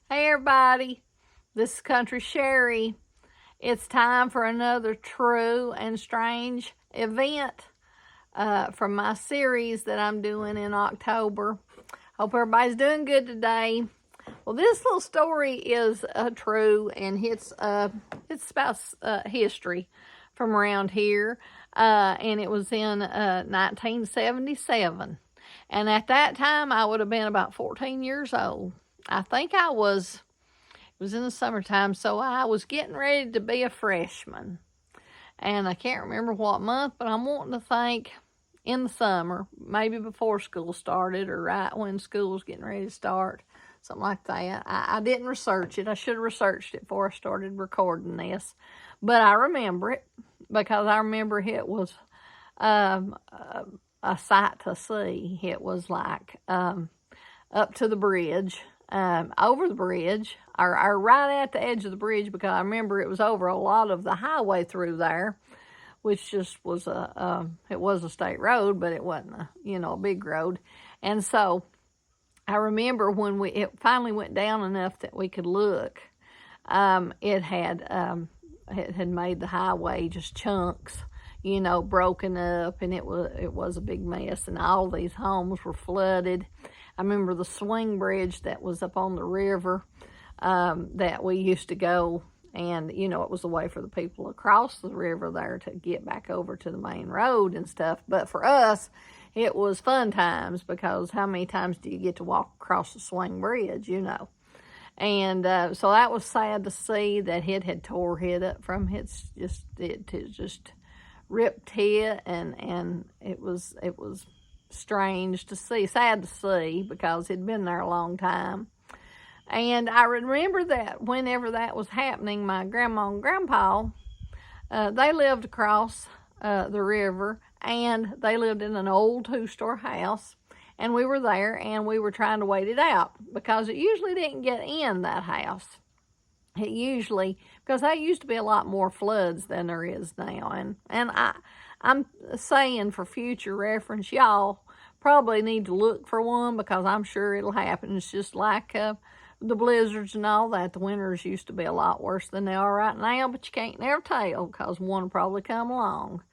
Hey everybody, this is Country Sherry. It's time for another true and strange event from my series that I'm doing in October. Hope everybody's doing good today. Well, this little story is true, and it's about history from around here, and it was in 1977. And at that time, I would have been about 14 years old. I think it was in the summertime, so I was getting ready to be a freshman. And I can't remember what month, but I'm wanting to think in the summer, maybe before school started or right when school was getting ready to start, something like that. I didn't research it. I should have researched it before I started recording this. But I remember it because I remember it was a sight to see. It was like up to the bridge, over the bridge, or right at the edge of the bridge, because I remember it was over a lot of the highway through there, which just was it was a state road, but it wasn't a big road. And so I remember when it finally went down enough that we could look, it had made the highway just chunks, broken up, and it was a big mess, and all these homes were flooded. I remember the swing bridge that was up on the river that we used to go, and, it was a way for the people across the river there to get back over to the main road and stuff. But for us, it was fun times, because how many times do you get to walk across the swing bridge, And so that was sad to see that it had tore it up from it just ripped it, and it was strange to see, sad to see, because it'd been there a long time. And I remember that whenever that was happening, my grandma and grandpa, they lived across the river, and they lived in an old two-story house, and we were there, and we were trying to wait it out, because it usually didn't get in that house. It usually, because there used to be a lot more floods than there is now, and I'm saying for future reference, y'all probably need to look for one, because I'm sure it'll happen. It's just like the blizzards and all that. The winters used to be a lot worse than they are right now, but you can't never tell, because one will probably come along.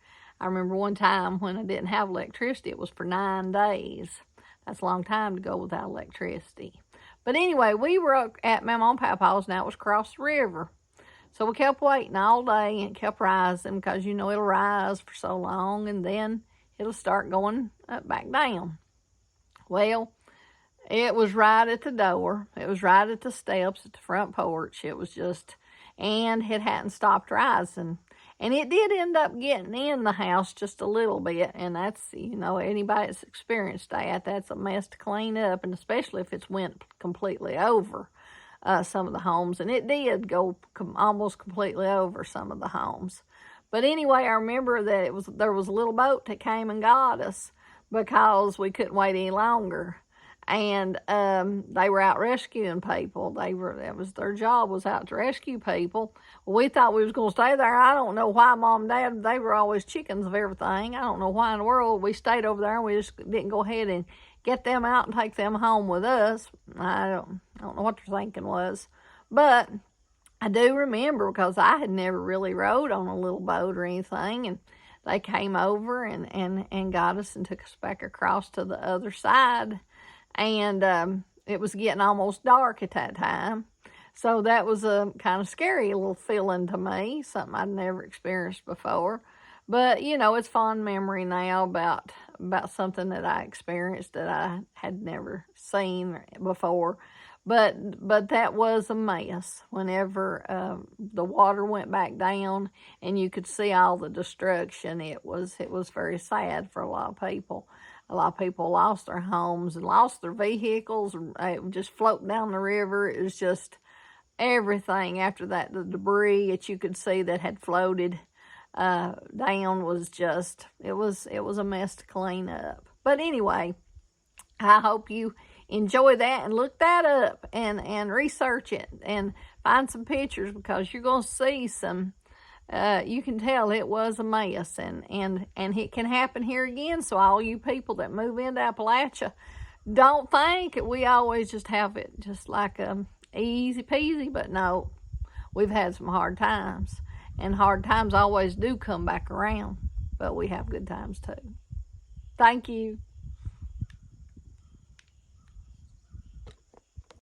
I remember one time when I didn't have electricity, it was for 9 days. That's a long time to go without electricity. But anyway, we were up at my mom and papa's, and that was across the river. So we kept waiting all day, and it kept rising, because, it'll rise for so long, and then it'll start going back down. Well, it was right at the door. It was right at the steps at the front porch. It was just, and it hadn't stopped rising. And it did end up getting in the house just a little bit, and that's, anybody that's experienced that's a mess to clean up, and especially if it's went completely over some of the homes, and it did go almost completely over some of the homes. But anyway, I remember that there was a little boat that came and got us, because we couldn't wait any longer. And they were out rescuing people. That was their job, was out to rescue people. Well, we thought we was going to stay there. I don't know why Mom and Dad, they were always chickens of everything. I don't know why in the world we stayed over there, and we just didn't go ahead and get them out and take them home with us. I don't know what their thinking was. But I do remember, because I had never really rode on a little boat or anything, and they came over and got us and took us back across to the other side. And it was getting almost dark at that time. So that was a kind of scary little feeling to me, something I'd never experienced before. But, it's fond memory now about something that I experienced that I had never seen before. But that was a mess whenever the water went back down and you could see all the destruction. It was very sad for a lot of people. A lot of people lost their homes and lost their vehicles, just floating down the river. It was just everything after that. The debris that you could see that had floated down was just, it was a mess to clean up. But anyway, I hope you enjoy that and look that up and research it and find some pictures, because you're going to see some, you can tell it was a mess, and it can happen here again. So all you people that move into Appalachia, don't think we always just have it just like easy peasy, but no, we've had some hard times. And hard times always do come back around, but we have good times too. Thank you.